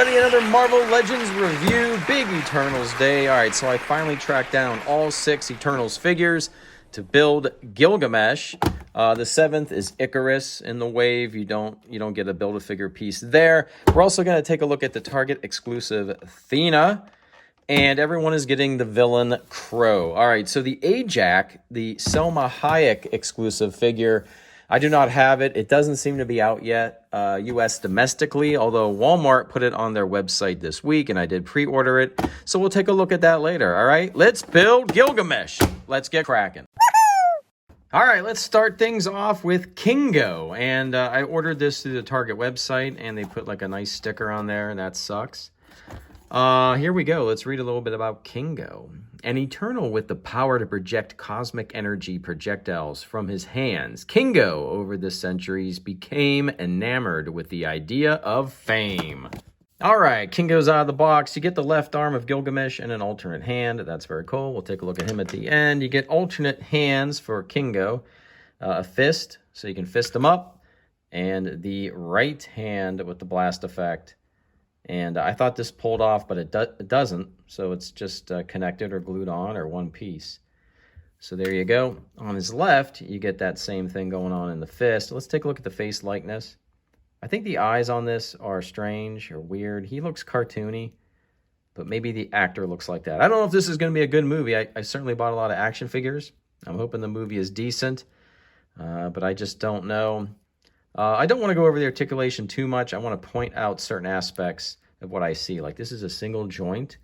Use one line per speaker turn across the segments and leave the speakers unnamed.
everybody, another Marvel Legends review, Big Eternals Day. All right, so I finally tracked down all 6 Eternals figures to build Gilgamesh. The 7th is Icarus in the wave. You don't get a Build-A-Figure piece there. We're also going to take a look at the Target exclusive Thena, and everyone is getting the villain Crow. All right, so the Ajax, the Selma Hayek exclusive figure, I do not have it. It doesn't seem to be out yet U.S. domestically, although Walmart put it on their website this week, and I did pre-order it. So we'll take a look at that later, all right? Let's build Gilgamesh. Let's get cracking. All right, let's start things off with Kingo. And I ordered this through the Target website, and they put like a nice sticker on there, and that sucks. Here we go. Let's read a little bit about Kingo. An Eternal with the power to project cosmic energy projectiles from his hands, Kingo, over the centuries, became enamored with the idea of fame. All right, Kingo's out of the box. You get the left arm of Gilgamesh and an alternate hand. That's very cool. We'll take a look at him at the end. You get alternate hands for Kingo. A fist, so you can fist him up, and the right hand with the blast effect. And I thought this pulled off, but it doesn't. So it's just connected or glued on or one piece. So there you go. On his left, you get that same thing going on in the fist. Let's take a look at the face likeness. I think the eyes on this are strange or weird. He looks cartoony, but maybe the actor looks like that. I don't know if this is going to be a good movie. I certainly bought a lot of action figures. I'm hoping the movie is decent, but I just don't know. I don't want to go over the articulation too much. I want to point out certain aspects of what I see. Like this is a single joint.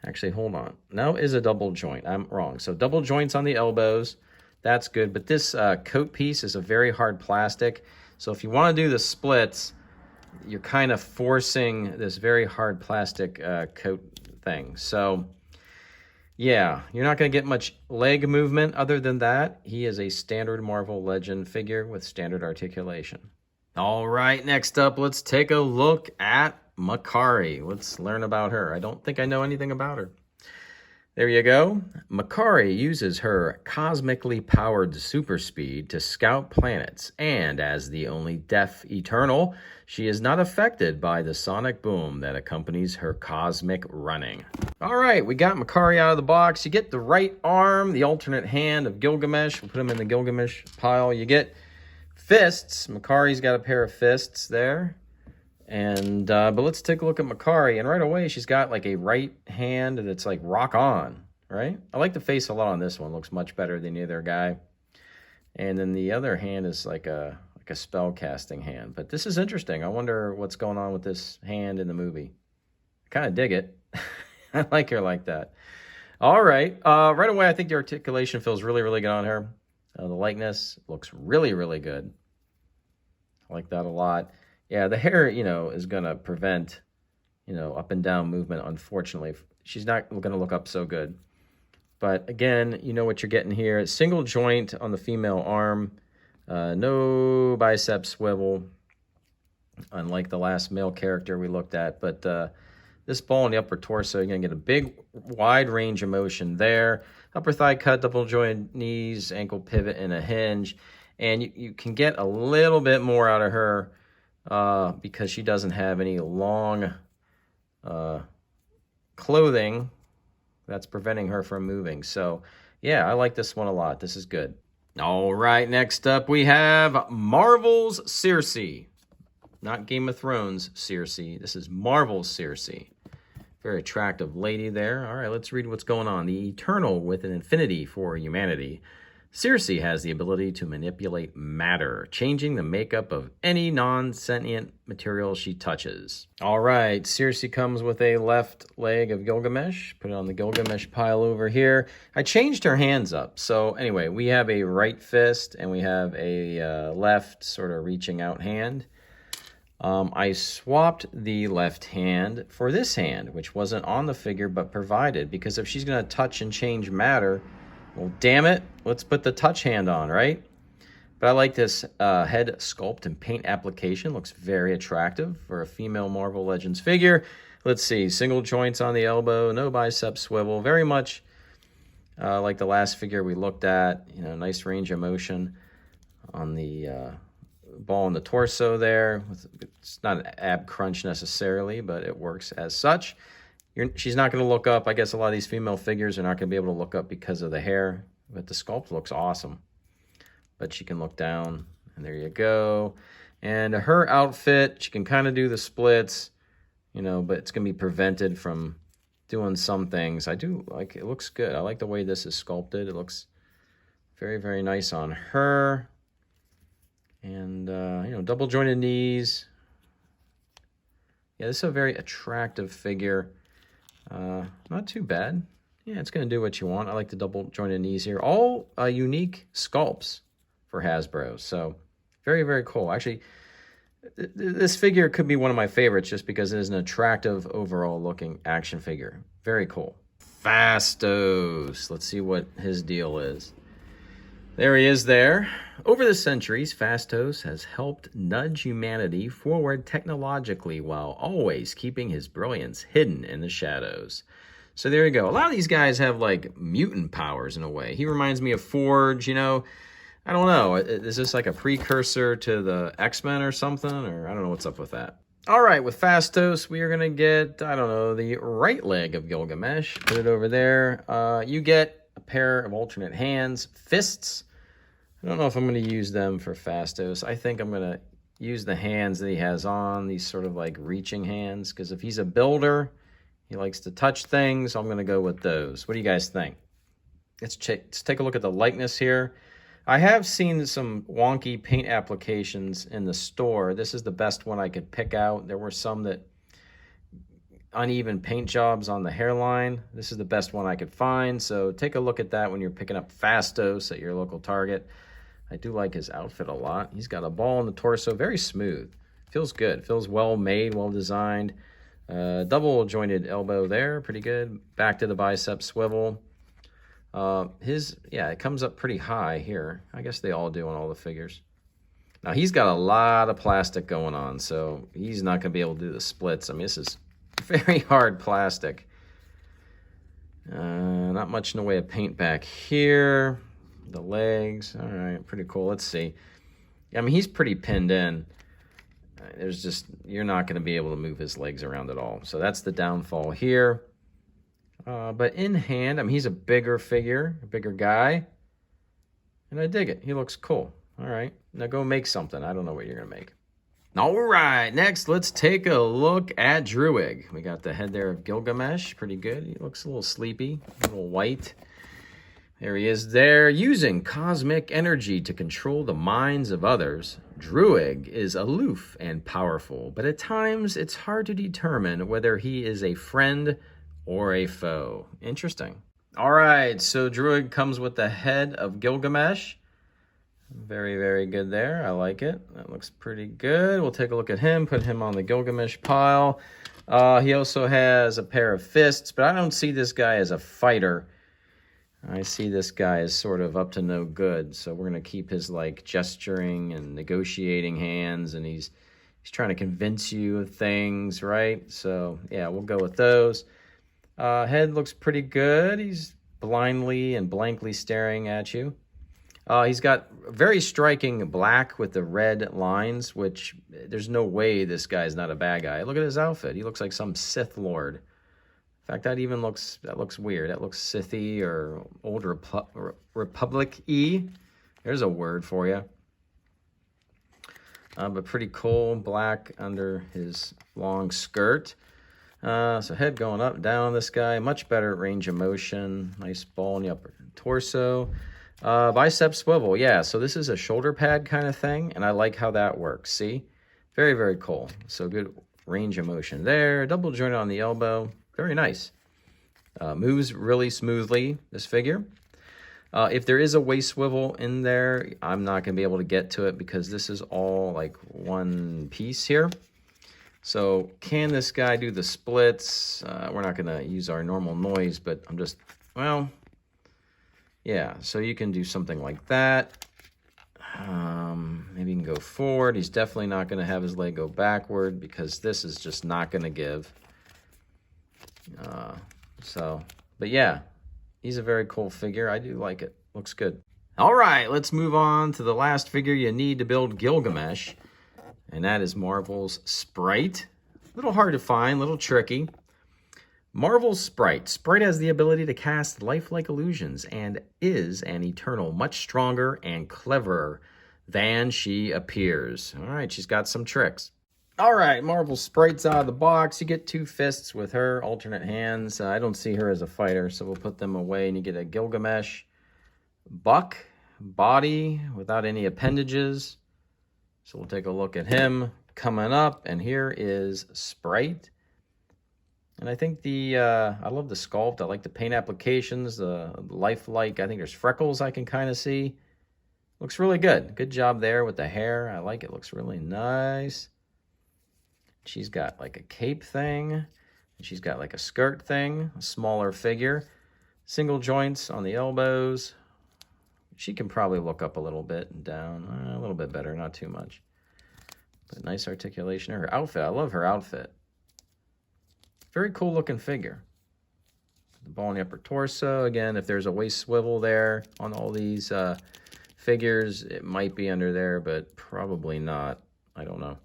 Actually, hold on. No, it is a double joint. I'm wrong. So double joints on the elbows. That's good. But this coat piece is a very hard plastic. So if you want to do the splits, you're kind of forcing this very hard plastic coat thing. So yeah, you're not going to get much leg movement other than that. He is a standard Marvel Legend figure with standard articulation. All right, next up, let's take a look at Makari. Let's learn about her. I don't think I know anything about her. There you go. Makari uses her cosmically powered super speed to scout planets, and as the only deaf Eternal, she is not affected by the sonic boom that accompanies her cosmic running. All right, we got Makari out of the box. You get the right arm, the alternate hand of Gilgamesh. We'll put him in the Gilgamesh pile. You get fists. Makari's got a pair of fists there. And but let's take a look at Makari, and right away she's got like a right hand that's like rock on, right? I like the face a lot on this one. Looks much better than the other guy. And then the other hand is like a spell casting hand. But this is interesting. I wonder what's going on with this hand in the movie. I kind of dig it. I like her like that. All right. Right away I think the articulation feels really, really good on her. The likeness looks really, really good. I like that a lot. Yeah, the hair, is going to prevent, up and down movement, unfortunately. She's not going to look up so good. But again, you know what you're getting here. Single joint on the female arm. No bicep swivel, unlike the last male character we looked at. But this ball in the upper torso, you're going to get a big, wide range of motion there. Upper thigh cut, double jointed knees, ankle pivot, and a hinge. And you can get a little bit more out of her because she doesn't have any long clothing that's preventing her from moving. So, yeah, I like this one a lot. This is good. All right, next up we have Marvel's Cersei. Not Game of Thrones Cersei. This is Marvel's Cersei. Very attractive lady there. All right, let's read what's going on. The Eternal with an infinity for humanity. Cersei has the ability to manipulate matter, changing the makeup of any non-sentient material she touches. All right, Cersei comes with a left leg of Gilgamesh. Put it on the Gilgamesh pile over here. I changed her hands up. So anyway, we have a right fist and we have a left sort of reaching out hand. I swapped the left hand for this hand, which wasn't on the figure but provided, because if she's going to touch and change matter, well, damn it, let's put the touch hand on, right? But I like this head sculpt and paint application. Looks very attractive for a female Marvel Legends figure. Let's see, single joints on the elbow, no bicep swivel. Very much like the last figure we looked at. Nice range of motion on the ball in the torso there. It's not an ab crunch necessarily, but it works as such. She's not going to look up. I guess a lot of these female figures are not going to be able to look up because of the hair, but the sculpt looks awesome. But she can look down, and there you go. And her outfit, she can kind of do the splits, you know, but it's going to be prevented from doing some things. I do like it. Looks good. I like the way this is sculpted. It looks very, very nice on her. And, you know, double jointed knees. Yeah, this is a very attractive figure. Not too bad. Yeah, it's going to do what you want. I like the double jointed knees here. All unique sculpts for Hasbro. So very, very cool. Actually, this figure could be one of my favorites just because it is an attractive overall looking action figure. Very cool. Fastdose. Let's see what his deal is. There he is there. Over the centuries, Fastdose has helped nudge humanity forward technologically while always keeping his brilliance hidden in the shadows. So there you go. A lot of these guys have like mutant powers in a way. He reminds me of Forge, you know. I don't know. Is this like a precursor to the X-Men or something? Or I don't know what's up with that. All right, with Fastdose, we are going to get, I don't know, the right leg of Gilgamesh. Put it over there. You get a pair of alternate hands, fists. I don't know if I'm going to use them for Fastdose. I think I'm going to use the hands that he has on, these sort of like reaching hands, because if he's a builder, he likes to touch things. I'm going to go with those. What do you guys think? Let's take a look at the likeness here. I have seen some wonky paint applications in the store. This is the best one I could pick out. There were some that uneven paint jobs on the hairline. This is the best one I could find. So take a look at that when you're picking up Fastdose at your local Target. I do like his outfit a lot. He's got a ball in the torso, very smooth. Feels good, feels well made, well designed. Double jointed elbow there, pretty good. Back to the bicep swivel. Yeah, it comes up pretty high here. I guess they all do on all the figures. Now he's got a lot of plastic going on, so he's not gonna be able to do the splits. I mean, this is very hard plastic. Not much in the way of paint back here. The legs, all right, pretty cool. Let's see. I mean, he's pretty pinned in. There's just, you're not going to be able to move his legs around at all. So that's the downfall here. But in hand, I mean, he's a bigger figure, a bigger guy. And I dig it. He looks cool. All right, now go make something. I don't know what you're going to make. All right, next, let's take a look at Druid. We got the head there of Gilgamesh. Pretty good. He looks a little sleepy, a little white. There he is there. Using cosmic energy to control the minds of others, Druid is aloof and powerful, but at times it's hard to determine whether he is a friend or a foe. Interesting. All right, so Druid comes with the head of Gilgamesh. Very, very good there. I like it. That looks pretty good. We'll take a look at him, put him on the Gilgamesh pile. He also has a pair of fists, but I don't see this guy as a fighter. I see this guy as sort of up to no good, so we're going to keep his like gesturing and negotiating hands, and he's trying to convince you of things, right? So yeah, we'll go with those. Head looks pretty good. He's blindly and blankly staring at you. He's got very striking black with the red lines, which there's no way this guy's not a bad guy. Look at his outfit. He looks like some Sith Lord. In fact, that looks weird. That looks Sithy or Old Republic-y. There's a word for you. But pretty cool, black under his long skirt. So head going up, down on this guy. Much better range of motion. Nice ball in the upper torso. Bicep swivel. Yeah, so this is a shoulder pad kind of thing, and I like how that works. See? Very, very cool. So good range of motion there. Double joint on the elbow. Very nice. Moves really smoothly, this figure. If there is a waist swivel in there, I'm not going to be able to get to it because this is all like one piece here. So can this guy do the splits? We're not going to use our normal noise, but I'm just, well, yeah. So you can do something like that. Maybe you can go forward. He's definitely not going to have his leg go backward because this is just not going to give. But yeah, he's a very cool figure. I do like it. Looks good. All right, let's move on to the last figure you need to build Gilgamesh, and that is Marvel's Sprite. A little hard to find, a little tricky. Marvel's Sprite. Sprite has the ability to cast lifelike illusions and is an eternal, much stronger and cleverer than she appears. All right, she's got some tricks. All right, Marvel Sprite's out of the box. You get 2 fists with her, alternate hands. I don't see her as a fighter, so we'll put them away, and you get a Gilgamesh buck, body without any appendages. So we'll take a look at him coming up, and here is Sprite. And I think I love the sculpt. I like the paint applications, the lifelike. I think there's freckles I can kind of see. Looks really good. Good job there with the hair. I like it. Looks really nice. She's got like a cape thing. And she's got like a skirt thing, a smaller figure. Single joints on the elbows. She can probably look up a little bit and down. A little bit better, not too much. But nice articulation. Her outfit. I love her outfit. Very cool looking figure. The ball in the upper torso. Again, if there's a waist swivel there on all these figures, it might be under there, but probably not. I don't know.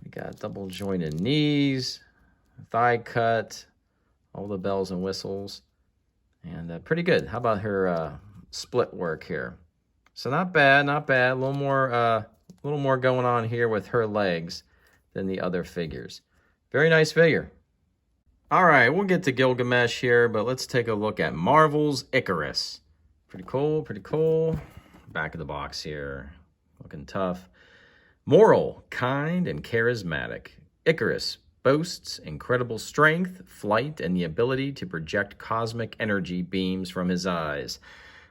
We got double jointed knees, thigh cut, all the bells and whistles, and pretty good. How about her split work here? So not bad, not bad. A little more going on here with her legs than the other figures. Very nice figure. All right, we'll get to Gilgamesh here, but let's take a look at Marvel's Icarus. Pretty cool, pretty cool. Back of the box here, looking tough. Moral, kind, and charismatic. Icarus boasts incredible strength, flight, and the ability to project cosmic energy beams from his eyes.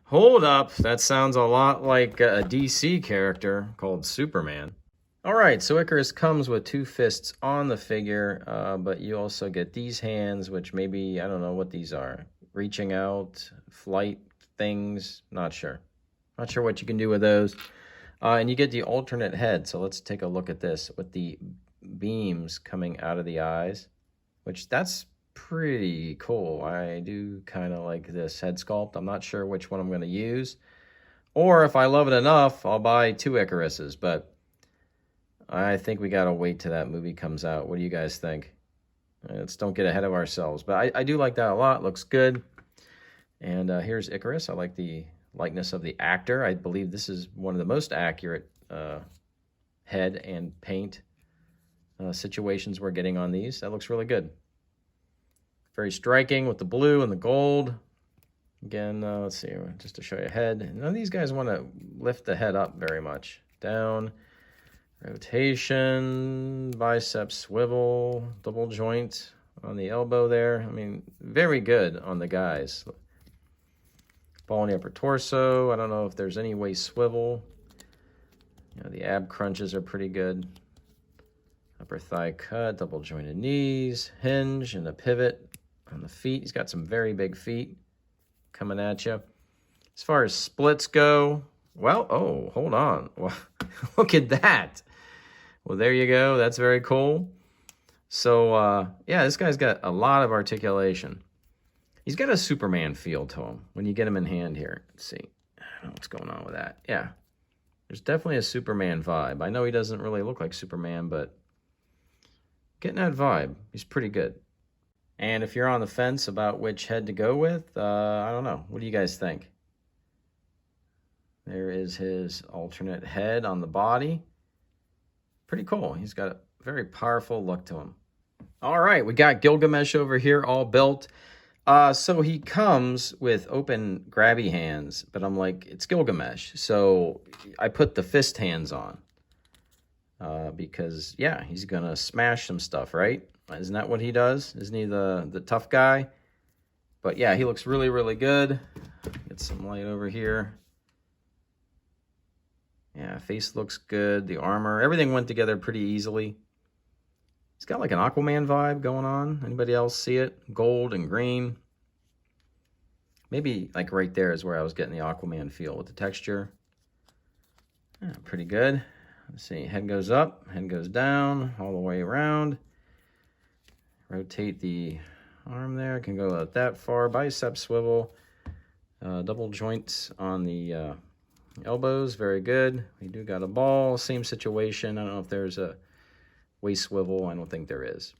Hold up, that sounds a lot like a DC character called Superman. All right, so Icarus comes with 2 fists on the figure, but you also get these hands, which maybe, I don't know what these are. Reaching out, flight things, not sure. Not sure what you can do with those. And you get the alternate head, so let's take a look at this with the beams coming out of the eyes, which that's pretty cool. I do kind of like this head sculpt. I'm not sure which one I'm going to use. Or if I love it enough, I'll buy 2 Icaruses, but I think we got to wait till that movie comes out. What do you guys think? Let's don't get ahead of ourselves. But I do like that a lot. Looks good. And here's Icarus. I like the likeness of the actor. I believe this is one of the most accurate head and paint situations we're getting on these. That looks really good. Very striking with the blue and the gold. Again, let's see, just to show you head. None of these guys want to lift the head up very much. Down. Rotation, bicep swivel, double joint on the elbow there. I mean, very good on the guys. Ball in the upper torso. I don't know if there's any waist swivel. You know, the ab crunches are pretty good. Upper thigh cut, double jointed knees, hinge, and a pivot on the feet. He's got some very big feet coming at you. As far as splits go, well, oh, hold on. Well, look at that. Well, there you go. That's very cool. So, yeah, this guy's got a lot of articulation. He's got a Superman feel to him when you get him in hand here. Let's see. I don't know what's going on with that. Yeah, there's definitely a Superman vibe. I know he doesn't really look like Superman, but getting that vibe. He's pretty good. And if you're on the fence about which head to go with, I don't know. What do you guys think? There is his alternate head on the body. Pretty cool. He's got a very powerful look to him. All right, we got Gilgamesh over here all built. So he comes with open grabby hands, but I'm like, it's Gilgamesh. So I put the fist hands on because, yeah, he's going to smash some stuff, right? Isn't that what he does? Isn't he the tough guy? But, yeah, he looks really, really good. Get some light over here. Yeah, face looks good. The armor, everything went together pretty easily. It's got like an Aquaman vibe going on. Anybody else see it? Gold and green. Maybe like right there is where I was getting the Aquaman feel with the texture. Yeah, pretty good. Let's see, head goes up, head goes down, all the way around. Rotate the arm there. Can go out that far. Bicep swivel. Double joints on the elbows, very good. We do got a ball, same situation. I don't know if there's a waist swivel. I don't think there is,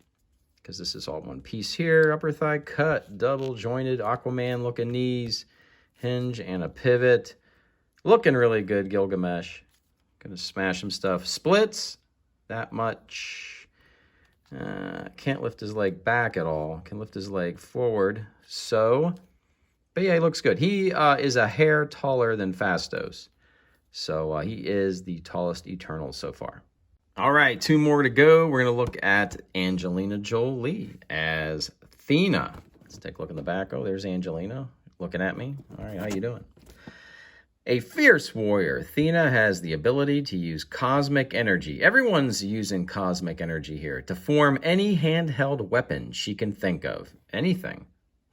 because this is all one piece here. Upper thigh cut, double jointed, Aquaman looking knees, hinge, and a pivot. Looking really good, Gilgamesh. Gonna smash some stuff. Splits, that much. Can't lift his leg back at all. Can lift his leg forward. So, but yeah, he looks good. He is a hair taller than Fastdose. So he is the tallest Eternal so far. All right, 2 more to go. We're going to look at Angelina Jolie as Thena. Let's take a look in the back. Oh, there's Angelina looking at me. All right, how you doing? A fierce warrior, Thena has the ability to use cosmic energy. Everyone's using cosmic energy here to form any handheld weapon she can think of. Anything.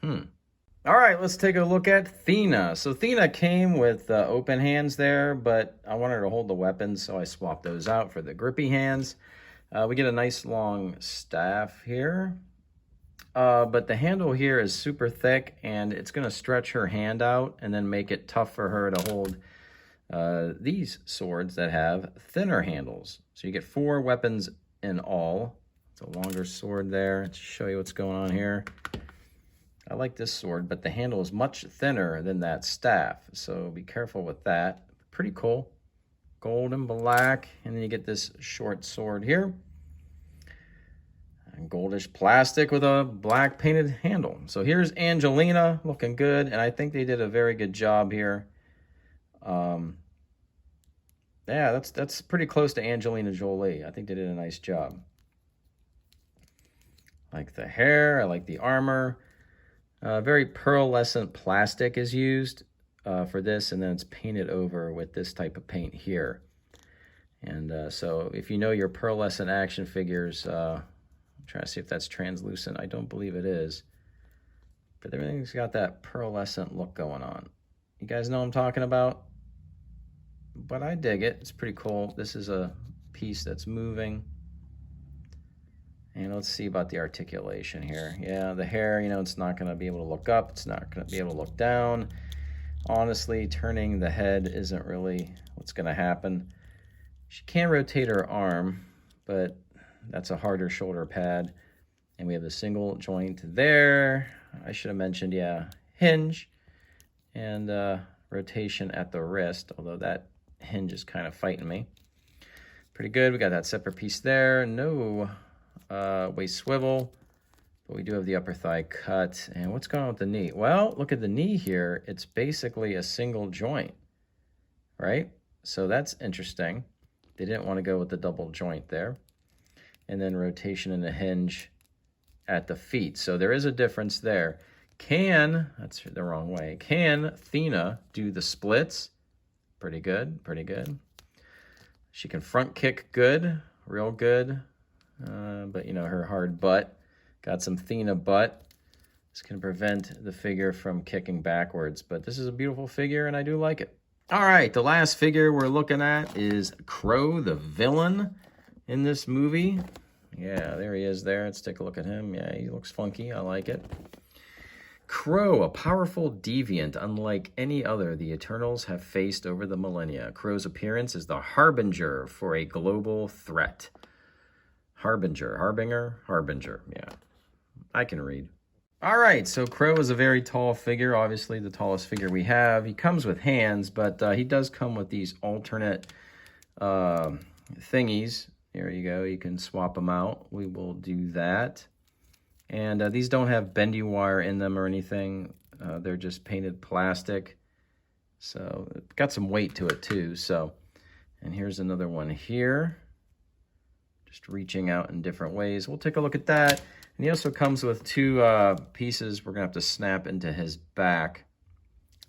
All right, let's take a look at Thena. So Thena came with open hands there, but I wanted her to hold the weapons, so I swapped those out for the grippy hands. We get a nice long staff here, but the handle here is super thick, and it's going to stretch her hand out and then make it tough for her to hold these swords that have thinner handles. So you get 4 weapons in all. It's a longer sword there to show you what's going on here. I like this sword, but the handle is much thinner than that staff, so be careful with that. Pretty cool. Gold and black, and then you get this short sword here. And goldish plastic with a black painted handle. So here's Angelina, looking good, and I think they did a very good job here. Yeah, that's pretty close to Angelina Jolie. I think they did a nice job. I like the hair, I like the armor. Very pearlescent plastic is used for this, and then it's painted over with this type of paint here. And so if you know your pearlescent action figures, I'm trying to see if that's translucent. I don't believe it is. But everything's got that pearlescent look going on. You guys know what I'm talking about? But I dig it. It's pretty cool. This is a piece that's moving. And let's see about the articulation here. Yeah, the hair, you know, it's not going to be able to look up. It's not going to be able to look down. Honestly, turning the head isn't really what's going to happen. She can rotate her arm, but that's a harder shoulder pad. And we have a single joint there. I should have mentioned, yeah, hinge and rotation at the wrist, although that hinge is kind of fighting me. Pretty good. We got that separate piece there. No waist swivel, but we do have the upper thigh cut. And what's going on with the knee? Well, look at the knee here. It's basically a single joint, right? So that's interesting. They didn't want to go with the double joint there. And then rotation and a hinge at the feet. So there is a difference there. That's the wrong way. Can Thena do the splits? Pretty good, pretty good. She can front kick good, real good. But, you know, her hard butt, got some Thena butt. This can prevent the figure from kicking backwards. But this is a beautiful figure, and I do like it. All right, the last figure we're looking at is Crow, the villain in this movie. Yeah, there he is there. Let's take a look at him. Yeah, he looks funky. I like it. Crow, a powerful deviant unlike any other the Eternals have faced over the millennia. Crow's appearance is the harbinger for a global threat. Harbinger, yeah. I can read. All right, so Crow is a very tall figure, obviously the tallest figure we have. He comes with hands, but he does come with these alternate thingies. There you go, you can swap them out. We will do that. And these don't have bendy wire in them or anything. They're just painted plastic. So it got some weight to it too. So, and here's another one here. Just reaching out in different ways. We'll take a look at that. And he also comes with 2 pieces we're gonna have to snap into his back.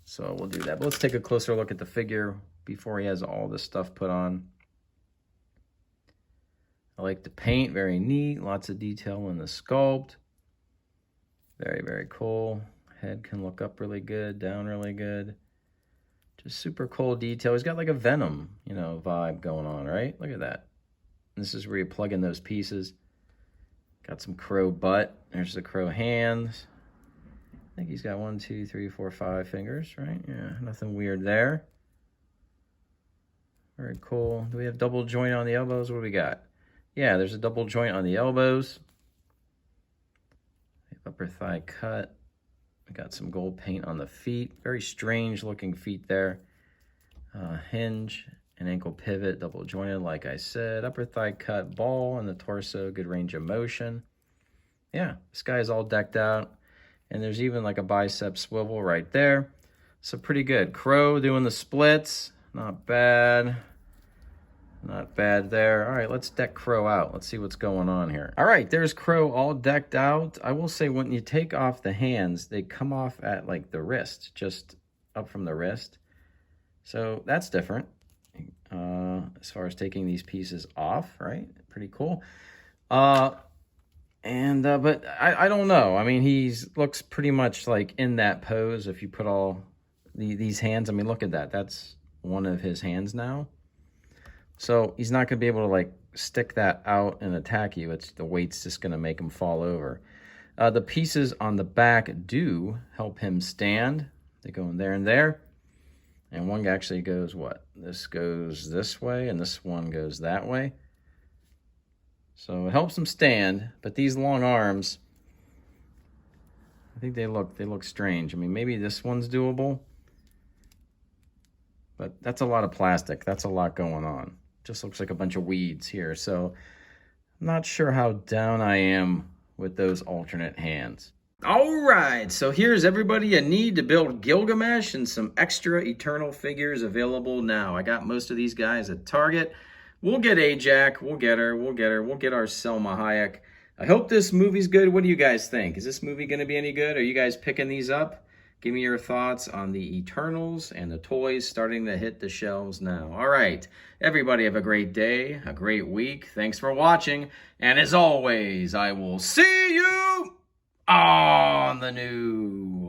So we'll do that. But let's take a closer look at the figure before he has all this stuff put on. I like the paint, very neat. Lots of detail in the sculpt. Very, very cool. Head can look up really good, down really good. Just super cool detail. He's got like a Venom, you know, vibe going on, right? Look at that. This is where you plug in those pieces. Got some Crow butt. There's the Crow hands. I think he's got 1, 2, 3, 4, 5 fingers, right? Yeah, nothing weird there. Very cool. Do we have double joint on the elbows? What do we got? Yeah, there's a double joint on the elbows. Upper thigh cut. We got some gold paint on the feet. Very strange looking feet there. Hinge and ankle pivot, double jointed like I said. Upper thigh cut, ball in the torso, good range of motion. Yeah, this guy is all decked out. And there's even like a bicep swivel right there. So pretty good. Crow doing the splits. Not bad. Not bad there. All right, let's deck Crow out. Let's see what's going on here. All right, there's Crow all decked out. I will say when you take off the hands, they come off at like the wrist, just up from the wrist. So that's different as far as taking these pieces off, right? Pretty cool. But I don't know. I mean, looks pretty much like in that pose. If you put all these hands, I mean, look at that. That's one of his hands now. So he's not going to be able to like stick that out and attack you. The weight's just going to make him fall over. The pieces on the back do help him stand. They go in there and there. And one actually goes what? This goes this way and this one goes that way. So it helps him stand, but these long arms, I think they look strange. I mean, maybe this one's doable, but that's a lot of plastic. That's a lot going on. Just looks like a bunch of weeds here. So I'm not sure how down I am with those alternate hands. All right, so here's everybody you need to build Gilgamesh and some extra Eternal figures available now. I got most of these guys at Target. We'll get Ajax, we'll get our Selma Hayek. I hope this movie's good. What do you guys think? Is this movie going to be any good? Are you guys picking these up? Give me your thoughts on the Eternals and the toys starting to hit the shelves now. All right, everybody have a great day, a great week. Thanks for watching. And as always, I will see you on the news.